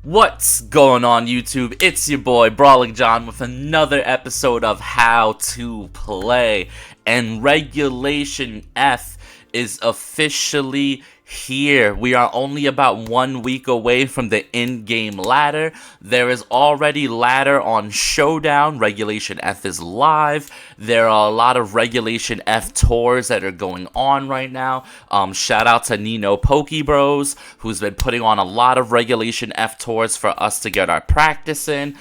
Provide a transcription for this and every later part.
What's going on YouTube? It's your boy Brawling John with another episode of How to Play, and Regulation F is officially here. We are only about 1 week away from the in-game ladder. There is already ladder on Showdown. Regulation F is live. There are a lot of Regulation F tours that are going on right now. Shout out to Nino Pokebros, who's been putting on a lot of Regulation F tours for us to get our practice in.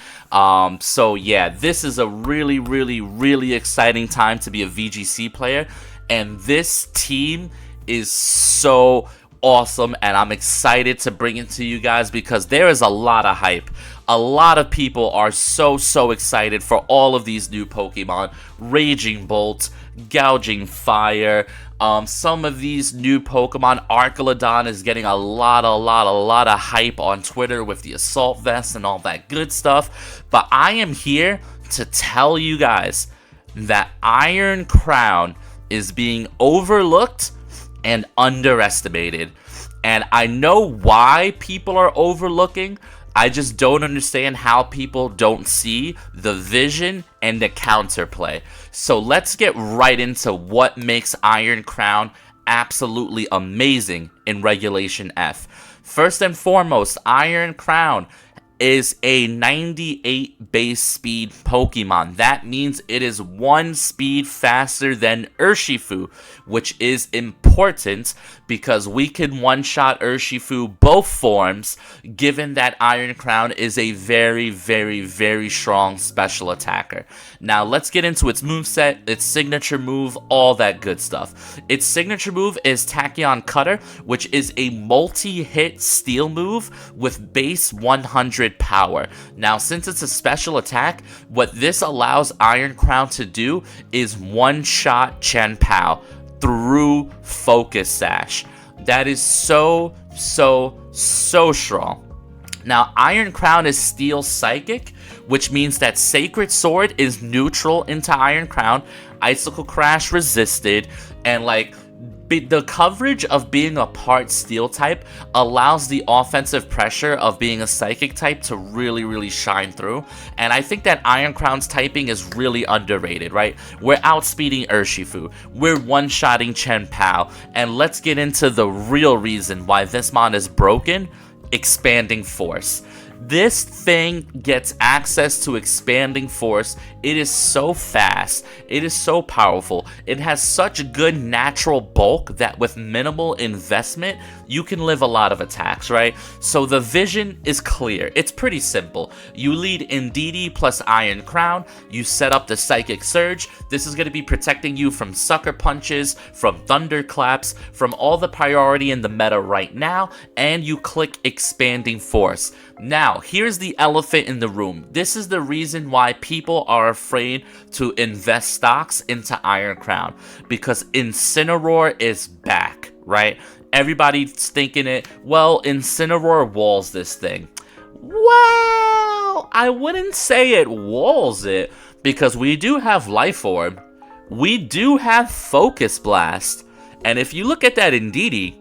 So yeah, this is a really exciting time to be a VGC player, and this team is so awesome, and I'm excited to bring it to you guys because there is a lot of hype. A lot of people are so excited for all of these new Pokemon. Raging Bolt, Gouging Fire, some of these new Pokemon. Archaludon is getting a lot of hype on Twitter with the Assault Vest and all that good stuff. But I am here to tell you guys that Iron Crown is being overlooked and underestimated. And I know why people are overlooking. I just don't understand how people don't see the vision and the counterplay. So let's get right into what makes Iron Crown absolutely amazing in Regulation F. First and foremost, Iron Crown is a 98 base speed Pokemon. That means it is 1 speed faster than Urshifu, which is important because we can one-shot Urshifu both forms, given that Iron Crown is a very strong special attacker. Now let's get into its moveset, its signature move, all that good stuff. Its signature move is Tachyon Cutter, which is a multi-hit steal move with base 100 power. Now, since it's a special attack, what this allows Iron Crown to do is one-shot Chien-Pao through Focus Sash. That is so strong. Now, Iron Crown is Steel Psychic, which means that Sacred Sword is neutral into Iron Crown, Icicle Crash resisted, and the coverage of being a part Steel type allows the offensive pressure of being a Psychic type to really shine through. And I think that Iron Crown's typing is really underrated, right? We're outspeeding Urshifu, we're one-shotting Chien-Pao, and let's get into the real reason why this mon is broken: Expanding Force. This thing gets access to Expanding Force. It is so fast. It is so powerful. It has such good natural bulk that with minimal investment, you can live a lot of attacks, right? So the vision is clear. It's pretty simple. You lead Indeedee plus Iron Crown. You set up the Psychic Surge. This is going to be protecting you from Sucker Punches, from Thunderclaps, from all the priority in the meta right now, and you click Expanding Force. Now, here's the elephant in the room. This is the reason why people are afraid to invest stocks into Iron Crown, because Incineroar is back, right? Everybody's thinking Incineroar walls this thing. Well, I wouldn't say it walls it, because we do have Life Orb, we do have Focus Blast, and if you look at that Indeedee,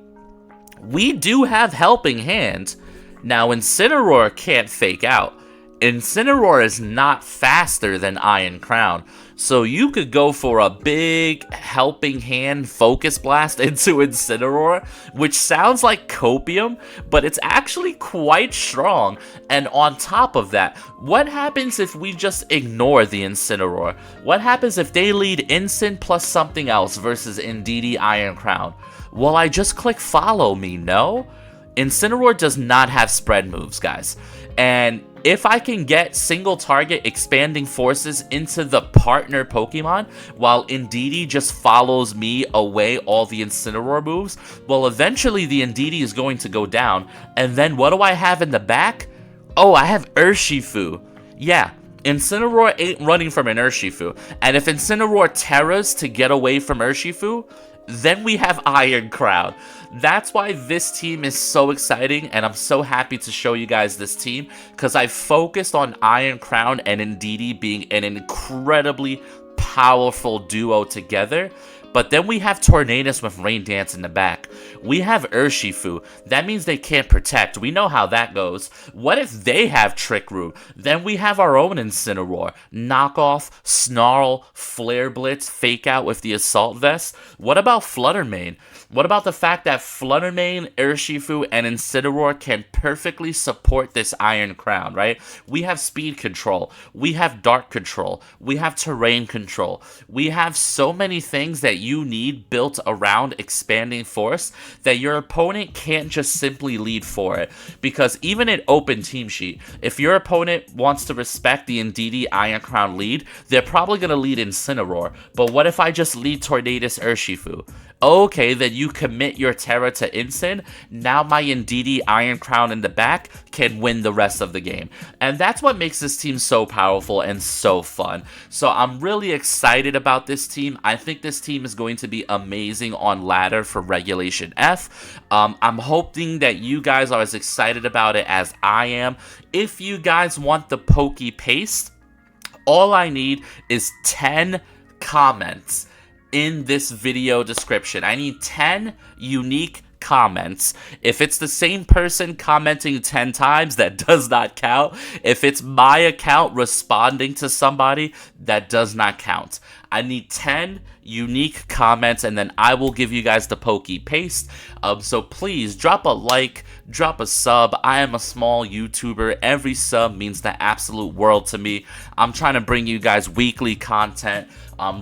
we do have Helping Hand. Now, Incineroar can't fake out. Incineroar is not faster than Iron Crown, so you could go for a big Helping Hand Focus Blast into Incineroar, which sounds like copium, but it's actually quite strong. And on top of that, what happens if we just ignore the Incineroar? What happens if they lead Incin plus something else versus Indeedee Iron Crown? Well, I just click follow me, no? Incineroar does not have spread moves, guys. And if I can get single target Expanding Forces into the partner Pokemon, while Indeedee just follows me away all the Incineroar moves, well, eventually the Indeedee is going to go down. And then what do I have in the back? Oh, I have Urshifu. Yeah, Incineroar ain't running from an Urshifu. And if Incineroar terras to get away from Urshifu, then we have Iron Crown. That's why this team is so exciting, and I'm so happy to show you guys this team, because I focused on Iron Crown and Indeedee being an incredibly powerful duo together. But then we have Tornadus with Rain Dance in the back. We have Urshifu. That means they can't protect. We know how that goes. What if they have Trick Room? Then we have our own Incineroar. Knockoff, Snarl, Flare Blitz, Fake Out with the Assault Vest. What about Fluttermane? What about the fact that Fluttermane, Urshifu, and Incineroar can perfectly support this Iron Crown, right? We have speed control. We have dark control. We have terrain control. We have so many things that you need built around Expanding Force that your opponent can't just simply lead for it. Because even in open team sheet, if your opponent wants to respect the Indeedee Iron Crown lead, they're probably going to lead Incineroar. But what if I just lead Tornadus Urshifu? Okay, then you commit your Terra to Incin. Now my Indeedee Iron Crown in the back can win the rest of the game. And that's what makes this team so powerful and so fun. So I'm really excited about this team. I think this team is going to be amazing on ladder for Regulation F. I'm hoping that you guys are as excited about it as I am. If you guys want the Poke Paste, all I need is 10 comments in this video description. I need 10 unique comments. If it's the same person commenting 10 times, that does not count. If it's my account responding to somebody, that does not count. I need 10 unique comments, and then I will give you guys the Poke Paste. So please drop a like, drop a sub. I am a small YouTuber. Every sub means the absolute world to me. I'm trying to bring you guys weekly content.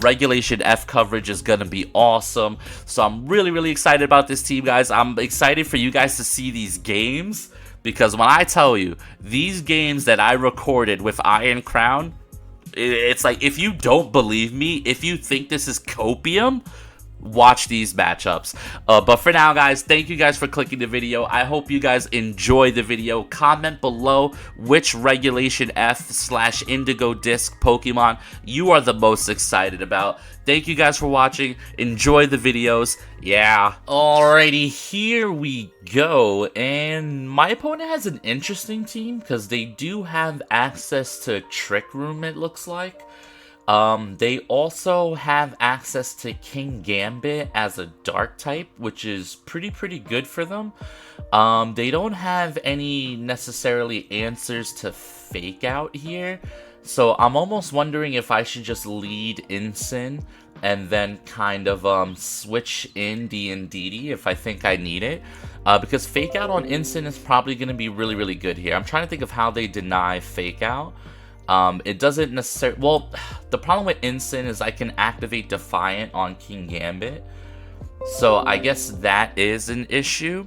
Regulation F coverage is going to be awesome. So I'm really excited about this team, guys. I'm excited for you guys to see these games, because when I tell you, these games that I recorded with Iron Crown, it's like, if you don't believe me, if you think this is copium, watch these matchups. But for now, guys, thank you guys for clicking the video. I hope you guys enjoy the video. Comment below which Regulation F/Indigo Disc Pokemon you are the most excited about. Thank you guys for watching. Enjoy the videos. Yeah. Alrighty, here we go. And my opponent has an interesting team because they do have access to Trick Room, it looks like. They also have access to King Gambit as a dark type, which is pretty good for them. They don't have any necessarily answers to Fake Out here, so I'm almost wondering if I should just lead Incin and then kind of switch in the Indeedee if I think I need it. Because Fake Out on Incin is probably going to be really good here. I'm trying to think of how they deny Fake Out. It doesn't necessarily... Well, the problem with Incin is I can activate Defiant on King Gambit. So I guess that is an issue.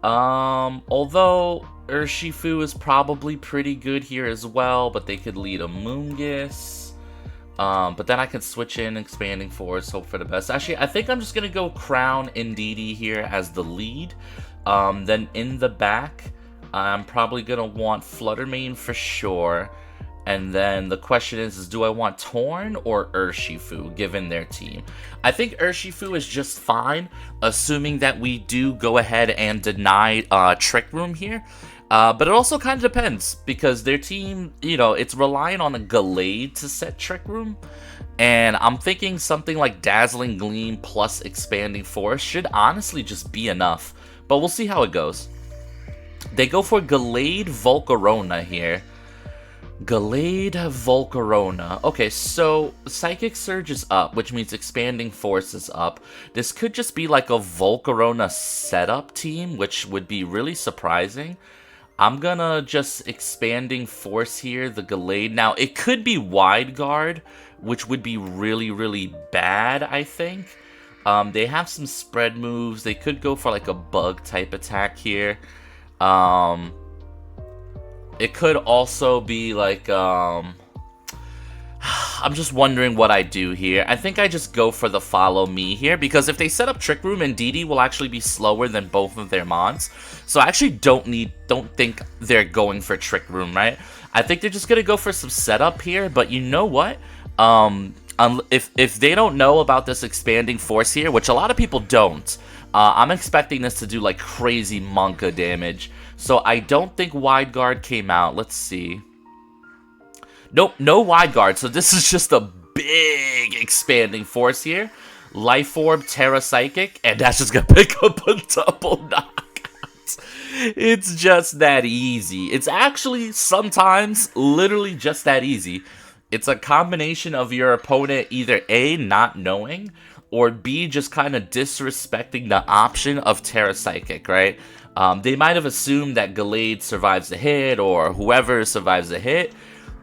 Although Urshifu is probably pretty good here as well, but they could lead a Moongus. But then I could switch in Expanding Force, hope for the best. Actually, I think I'm just going to go Crown Indeedee here as the lead. Then in the back, I'm probably going to want Fluttermane for sure. And then the question is do I want Torn or Urshifu, given their team? I think Urshifu is just fine, assuming that we do go ahead and deny Trick Room here. But it also kind of depends, because their team, you know, it's relying on a Gade to set Trick Room. And I'm thinking something like Dazzling Gleam plus Expanding Force should honestly just be enough. But we'll see how it goes. They go for Gade Volcarona here. Gade Volcarona. Okay, so Psychic Surge is up, which means Expanding Force is up. This could just be like a Volcarona setup team, which would be really surprising. I'm gonna just Expanding Force here, the Gade. Now, it could be Wide Guard, which would be really bad, I think. They have some spread moves. They could go for like a bug type attack here. It could also be like, I'm just wondering what I do here. I think I just go for the Follow Me here, because if they set up Trick Room, Indeedee will actually be slower than both of their mons. So I actually don't think they're going for Trick Room, right? I think they're just gonna go for some setup here, but you know what? If they don't know about this Expanding Force here, which a lot of people don't, I'm expecting this to do like crazy Monka damage. So I don't think Wide Guard came out. Let's see. Nope, no Wide Guard. So this is just a big Expanding Force here. Life Orb, Terra Psychic, and that's just gonna pick up a double knockout. It's just that easy. It's actually sometimes literally just that easy. It's a combination of your opponent either A, not knowing, or B, just kind of disrespecting the option of Terra Psychic, right? They might have assumed that Gade survives the hit, or whoever survives the hit.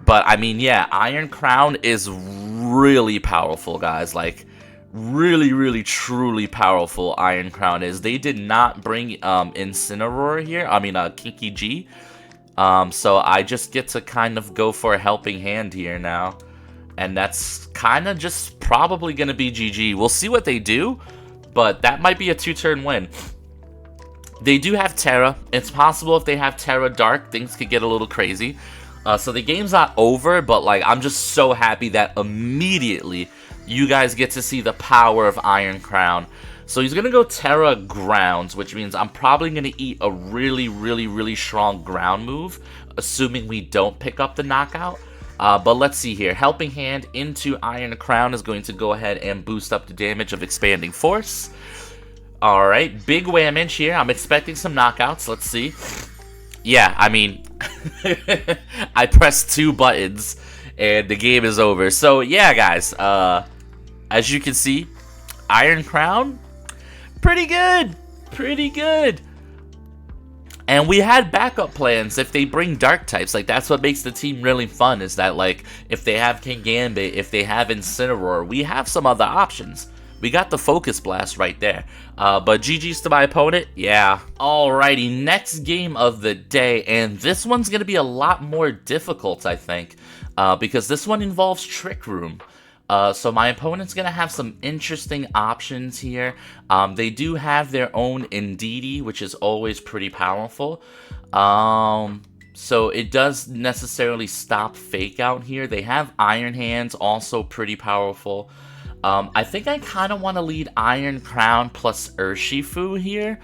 But, I mean, yeah, Iron Crown is really powerful, guys. Like, really, really, truly powerful Iron Crown is. They did not bring Incineroar here. I mean, Kinky G. So I just get to kind of go for a helping hand here now. And that's kind of just probably going to be GG. We'll see what they do, but that might be a 2-turn win. They do have Terra. It's possible if they have Terra Dark, things could get a little crazy. So the game's not over, but like I'm just so happy that immediately you guys get to see the power of Iron Crown. So he's going to go Terra Grounds, which means I'm probably going to eat a really, really, really strong ground move, assuming we don't pick up the knockout. But let's see here. Helping Hand into Iron Crown is going to go ahead and boost up the damage of Expanding Force. Alright, big whammage here. I'm expecting some knockouts. Let's see. Yeah, I mean, I pressed 2 buttons and the game is over. So yeah, guys, as you can see, Iron Crown, pretty good. Pretty good. And we had backup plans if they bring dark types. Like, that's what makes the team really fun, is that, like, if they have King Gambit, if they have Incineroar, we have some other options. We got the Focus Blast right there. But GG's to my opponent. Yeah. Alrighty, next game of the day. And this one's going to be a lot more difficult, I think. Because this one involves Trick Room. So my opponent's going to have some interesting options here. They do have their own Indeedee, which is always pretty powerful. So it does necessarily stop Fake Out here. They have Iron Hands, also pretty powerful. I think I kind of want to lead Iron Crown plus Urshifu here.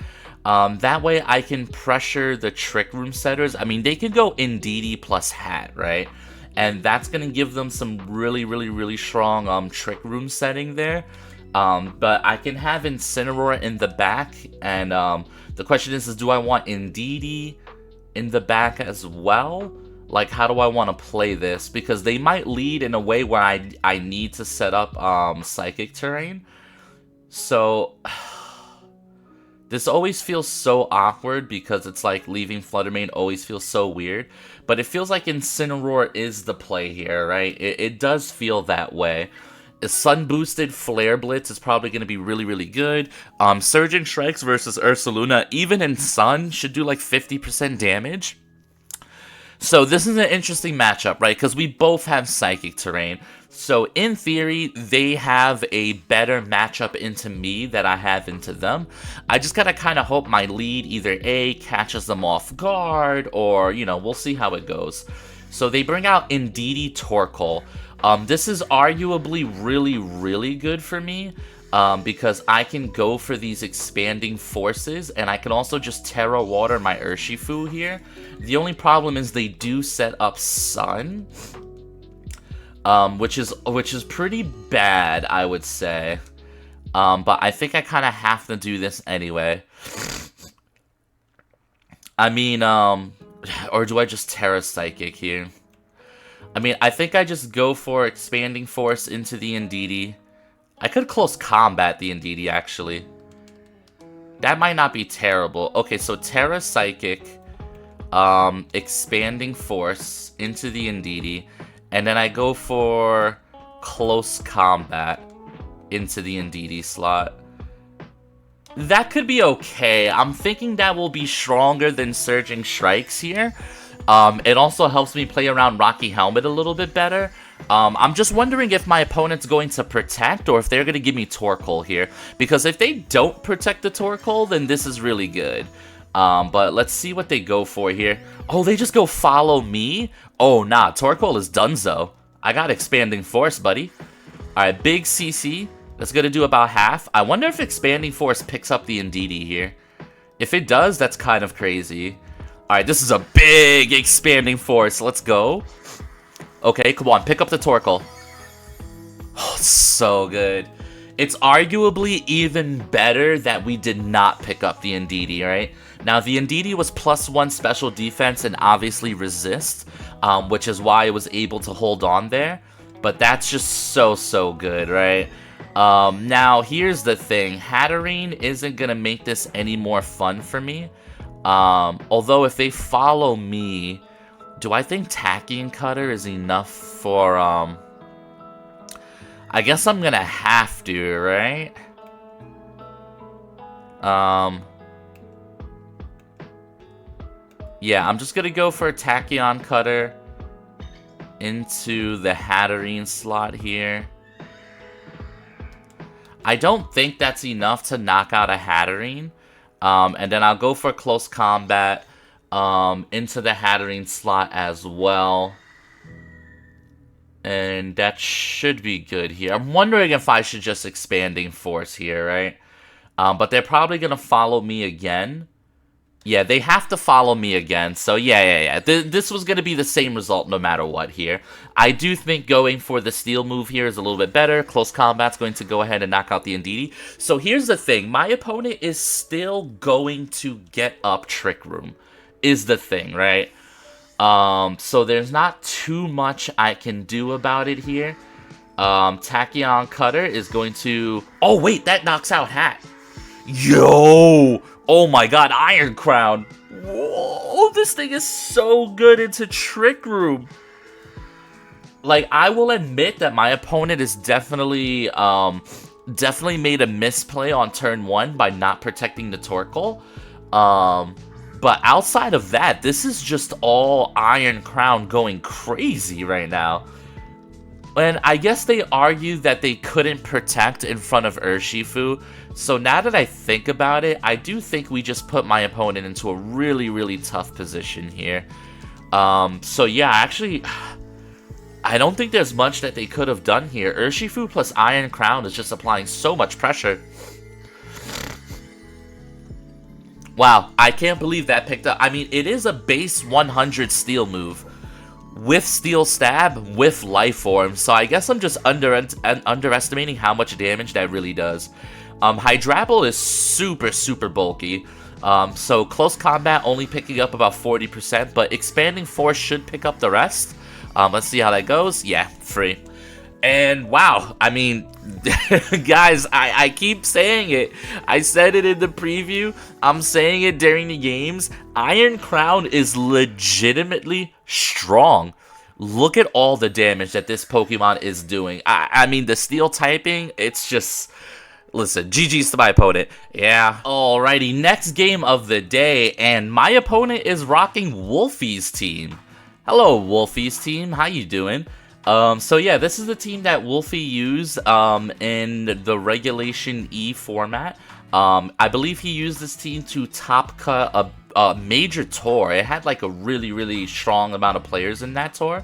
That way I can pressure the Trick Room setters. I mean, they could go Indeedee plus Hat, right? And that's going to give them some really, really, really strong Trick Room setting there. But I can have Incineroar in the back. And the question is do I want Indeedee in the back as well? Like, how do I want to play this? Because they might lead in a way where I need to set up Psychic Terrain. So this always feels so awkward because it's like leaving Flutter Mane always feels so weird. But it feels like Incineroar is the play here, right? It does feel that way. A Sun-boosted Flare Blitz is probably going to be really, really good. Surging Strikes versus Ursaluna, even in Sun, should do like 50% damage. So this is an interesting matchup, right? Because we both have Psychic Terrain. So in theory, they have a better matchup into me than I have into them. I just gotta kind of hope my lead either A, catches them off guard, or, you know, we'll see how it goes. So they bring out Indeedee Torkoal. This is arguably really, really good for me. Because I can go for these expanding forces, and I can also just Terra Water my Urshifu here. The only problem is they do set up Sun, which is pretty bad, I would say. But I think I kind of have to do this anyway. I mean, or do I just Terra Psychic here? I mean, I think I just go for Expanding Force into the Indeedee. I could close combat the Indeedee, actually. That might not be terrible. Okay, so Terra Psychic, Expanding Force into the Indeedee, and then I go for close combat into the Indeedee slot. That could be okay. I'm thinking that will be stronger than Surging Strikes here. It also helps me play around Rocky Helmet a little bit better. I'm just wondering if my opponent's going to protect or if they're going to give me Torkoal here. Because if they don't protect the Torkoal, then this is really good. But let's see what they go for here. Oh, they just go follow me? Oh, nah, Torkoal is donezo. I got Expanding Force, buddy. Alright, big CC. That's going to do about half. I wonder if Expanding Force picks up the Indeedee here. If it does, that's kind of crazy. Alright, this is a big Expanding Force. Let's go. Okay, come on, pick up the Torkoal. Oh, so good. It's arguably even better that we did not pick up the Indeedee, right? Now, the Indeedee was +1 special defense and obviously resist, which is why it was able to hold on there. But that's just so good, right? Now, here's the thing. Hatterene isn't going to make this any more fun for me. Although, if they follow me, do I think Tachyon Cutter is enough for... I guess I'm gonna have to, right? Yeah, I'm just gonna go for a Tachyon Cutter into the Hatterene slot here. I don't think that's enough to knock out a Hatterene. And then I'll go for Close Combat into the Hatterene slot as well. And that should be good here. I'm wondering if I should just Expanding Force here, right? But they're probably going to follow me again. Yeah, they have to follow me again. So, yeah. This was going to be the same result no matter what here. I do think going for the Steel move here is a little bit better. Close Combat's going to go ahead and knock out the Indeedee. So, here's the thing. My opponent is still going to get up Trick Room, is the thing, right? So there's not too much I can do about it here. Tachyon Cutter is going to... Oh, wait, that knocks out Hat. Yo! Oh my god, Iron Crown. Whoa, this thing is so good into Trick Room. Like, I will admit that my opponent is definitely made a misplay on turn 1 by not protecting the Torkoal. But outside of that, this is just all Iron Crown going crazy right now. And I guess they argued that they couldn't protect in front of Urshifu. So now that I think about it, I do think we just put my opponent into a really tough position here. So yeah, actually, I don't think there's much that they could have done here. Urshifu plus Iron Crown is just applying so much pressure. Wow, I can't believe that picked up. I mean, it is a base 100 Steel move with Steel Stab, with Life Form. So I guess I'm just underestimating how much damage that really does. Hydrapple is super bulky. So Close Combat only picking up about 40%, but Expanding Force should pick up the rest. Let's see how that goes. Yeah, free. And wow, I mean, guys, I keep saying it. I said it in the preview. I'm saying it during the games. Iron Crown is legitimately strong. Look at all the damage that this Pokemon is doing. I mean, the Steel typing, it's just... Listen, GG's to my opponent. Yeah. Alrighty, next game of the day, and my opponent is rocking Wolfie's team. Hello, Wolfie's team. How you doing? So yeah, this is the team that Wolfie used in the Regulation E format. I believe he used this team to top cut a major tour. It had like a really strong amount of players in that tour.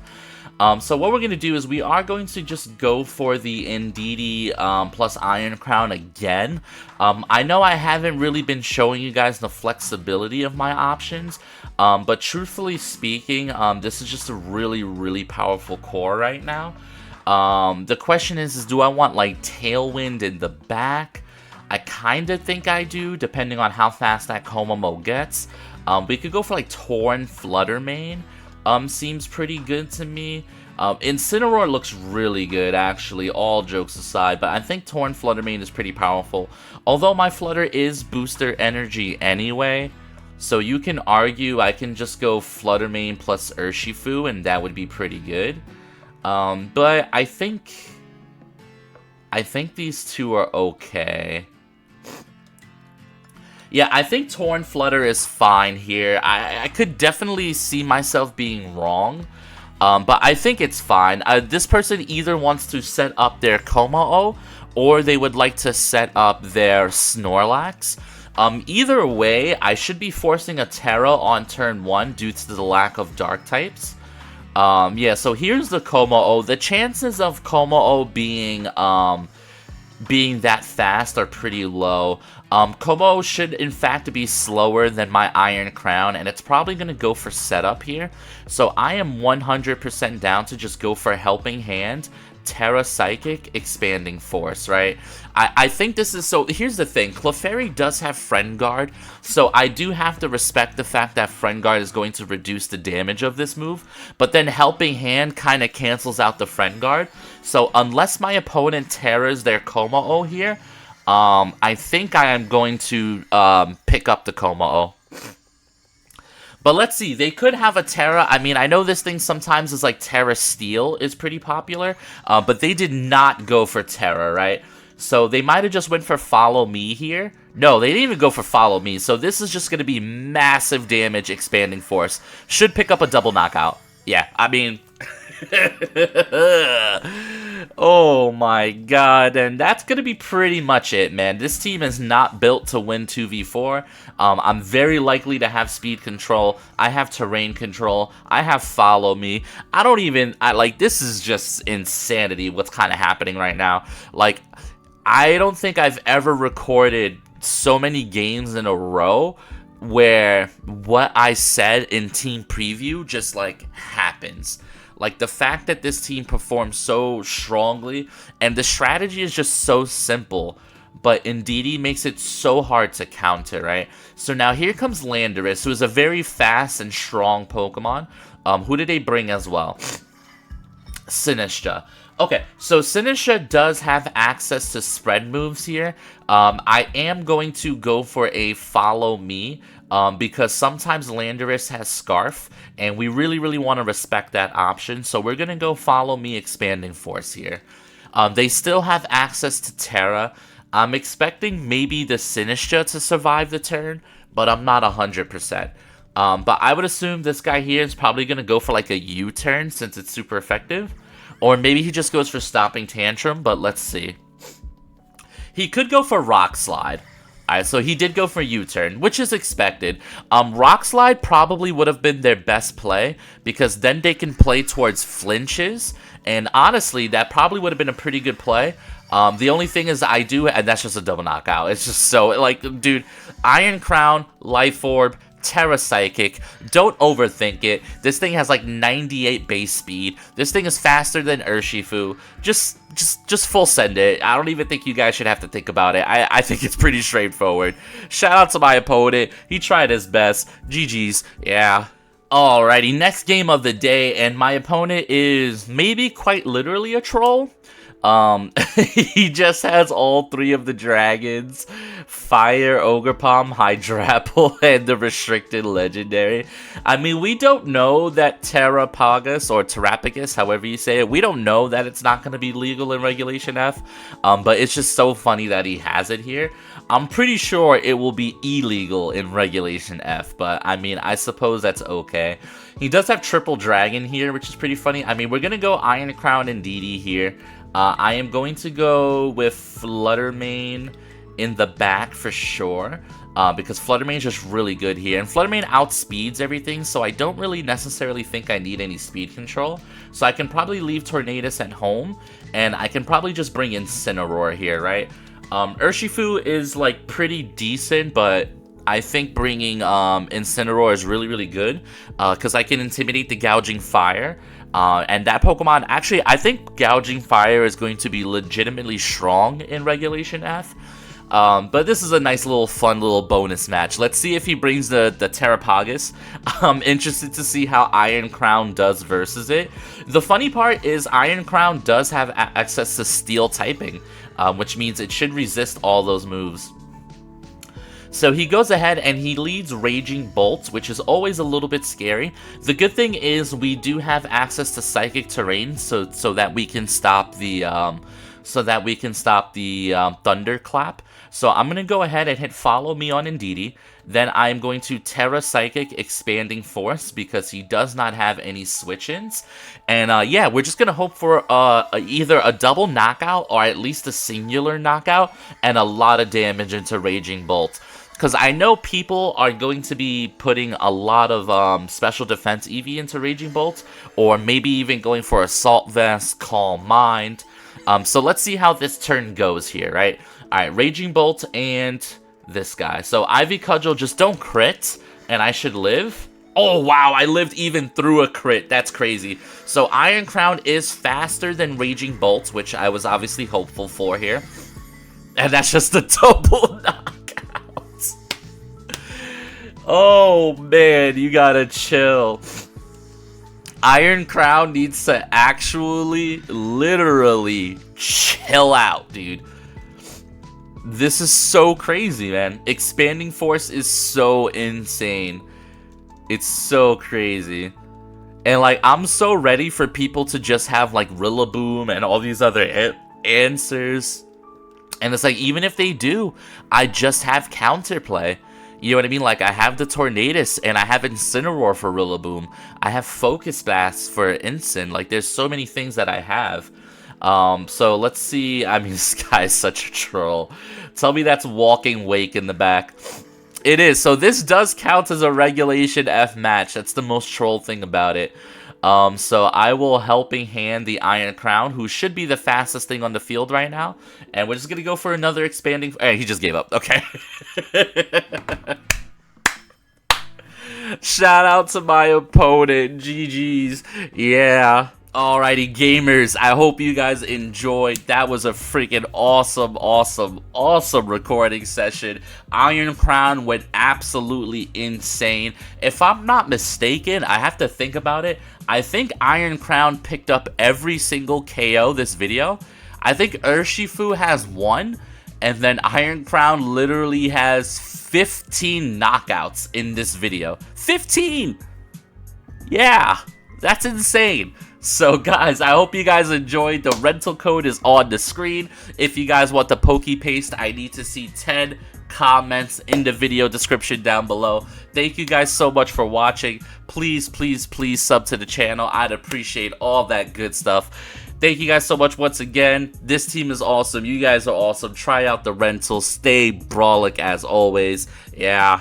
So what we're going to do is we are going to just go for the Indeedee plus Iron Crown again. I know I haven't really been showing you guys the flexibility of my options, but truthfully speaking, this is just a really powerful core right now. The question is do I want like Tailwind in the back? I kind of think I do, depending on how fast that Komomo gets. We could go for like Torn Flutter Mane. Seems pretty good to me. Incineroar looks really good, actually, all jokes aside, but I think Torn Flutter Mane is pretty powerful. Although my Flutter is booster energy anyway, so you can argue I can just go Flutter Mane plus Urshifu, and that would be pretty good. But I think these two are okay. Yeah, I think Torn Flutter is fine here. I could definitely see myself being wrong, but I think it's fine. This person either wants to set up their Kommo-o, or they would like to set up their Snorlax. Either way, I should be forcing a Terra on turn 1 due to the lack of Dark types. Yeah, so here's the Kommo-o. The chances of Kommo-o being that fast are pretty low. Kommo should in fact be slower than my Iron Crown, and it's probably going to go for setup here. So I am 100% down to just go for Helping Hand, Terra Psychic, Expanding Force, right? I think this is, so here's the thing, Clefairy does have Friend Guard, so I do have to respect the fact that Friend Guard is going to reduce the damage of this move, but then Helping Hand kind of cancels out the Friend Guard, so unless my opponent Terras their Komao here, I think I am going to pick up the Komao. But let's see, they could have a Terra. I mean, I know this thing sometimes is like Terra Steel is pretty popular, but they did not go for Terra, right? So they might have just went for Follow Me here. No, they didn't even go for Follow Me, so this is just going to be massive damage, Expanding Force. Should pick up a double knockout. Yeah, I mean... Oh my god, and that's gonna be pretty much it, man. This team is not built to win 2v4. I'm very likely to have speed control. I have terrain control. I have Follow Me. Like, this is just insanity what's kind of happening right now. Like, I don't think I've ever recorded so many games in a row where what I said in team preview just, like, happens. Like, the fact that this team performs so strongly, and the strategy is just so simple, but Indeedee makes it so hard to counter, right? So now here comes Landorus, who is a very fast and strong Pokemon. Who did they bring as well? Sinistcha. Okay, so Sinistcha does have access to spread moves here. I am going to go for a Follow Me, because sometimes Landorus has Scarf, and we really want to respect that option. So we're going to go Follow Me, Expanding Force here. They still have access to Terra. I'm expecting maybe the Sinistcha to survive the turn, but I'm not 100%. But I would assume this guy here is probably going to go for like a U-turn since it's super effective. Or maybe he just goes for Stomping Tantrum, but let's see. He could go for Rock Slide. Alright, so he did go for U-turn, which is expected. Rock Slide probably would have been their best play, because then they can play towards flinches, and honestly, that probably would have been a pretty good play. The only thing is and that's just a double knockout. It's just so, like, dude, Iron Crown, Life Orb, Terra Psychic, don't overthink it. This thing has like 98 base speed. This thing is faster than Urshifu. Just full send it. I don't even think you guys should have to think about it. I think it's pretty straightforward. Shout out to my opponent. He tried his best. GG's. Yeah. Alrighty, next game of the day, and my opponent is maybe quite literally a troll. He just has all three of the dragons, Fire, Ogerpom, Hydrapple, and the restricted legendary. I mean, we don't know that Terrapagus, or Terrapagus, however you say it, we don't know that it's not going to be legal in Regulation F, but it's just so funny that he has it here. I'm pretty sure it will be illegal in Regulation F, but I mean, I suppose that's okay. He does have Triple Dragon here, which is pretty funny. I mean, we're going to go Iron Crown and Indeedee here. I am going to go with Fluttermane in the back for sure, because Fluttermane is just really good here. And Fluttermane outspeeds everything, so I don't really necessarily think I need any speed control. So I can probably leave Tornadus at home, and I can probably just bring Incineroar here, right? Urshifu is, like, pretty decent, but I think bringing Incineroar is really good, because I can intimidate the Gouging Fire. And that Pokemon, actually, I think Gouging Fire is going to be legitimately strong in Regulation F. But this is a nice little fun little bonus match. Let's see if he brings the Terrapagus. I'm interested to see how Iron Crown does versus it. The funny part is Iron Crown does have access to Steel typing, which means it should resist all those moves. So he goes ahead and he leads Raging Bolt, which is always a little bit scary. The good thing is we do have access to Psychic Terrain, so that we can stop the Thunderclap. So I'm gonna go ahead and hit Follow Me on Indeedee. Then I'm going to Terra Psychic Expanding Force because he does not have any switch-ins. And yeah, we're just gonna hope for either a double knockout or at least a singular knockout and a lot of damage into Raging Bolt. Because I know people are going to be putting a lot of special defense EV into Raging Bolt, or maybe even going for Assault Vest, Calm Mind. So let's see how this turn goes here, right? Alright, Raging Bolt and this guy. So Ivy Cudgel, just don't crit, and I should live. Oh, wow, I lived even through a crit. That's crazy. So Iron Crown is faster than Raging Bolt, which I was obviously hopeful for here. And that's just a double knockout. Oh, man, you gotta chill. Iron Crown needs to actually, literally chill out, dude. This is so crazy, man. Expanding Force is so insane. It's so crazy. And, like, I'm so ready for people to just have, like, Rillaboom and all these other answers. And it's like, even if they do, I just have counterplay. You know what I mean? Like, I have the Tornadus, and I have Incineroar for Rillaboom. I have Focus Blast for Incin. Like, there's so many things that I have. So let's see. I mean, this guy is such a troll. Tell me that's Walking Wake in the back. It is. So this does count as a Regulation F match. That's the most troll thing about it. So I will Helping Hand the Iron Crown, who should be the fastest thing on the field right now. And we're just going to go for another expanding... Hey, he just gave up. Okay. Shout out to my opponent. GG's. Yeah. Alrighty, gamers, I hope you guys enjoyed. That was a freaking awesome recording session. Iron Crown went absolutely insane. If I'm not mistaken, I have to think about it. I think Iron Crown picked up every single KO this video. I think Urshifu has 1, and then Iron Crown literally has 15 knockouts in this video. 15! Yeah, that's insane. So guys, I hope you guys enjoyed. The rental code is on the screen. If you guys want the Poke Paste, I need to see 10 comments in the video description down below. Thank you guys so much for watching. Please sub to the channel. I'd appreciate all that good stuff. Thank you guys so much once again. This team is awesome. You guys are awesome. Try out the rental. Stay brawlic as always. Yeah.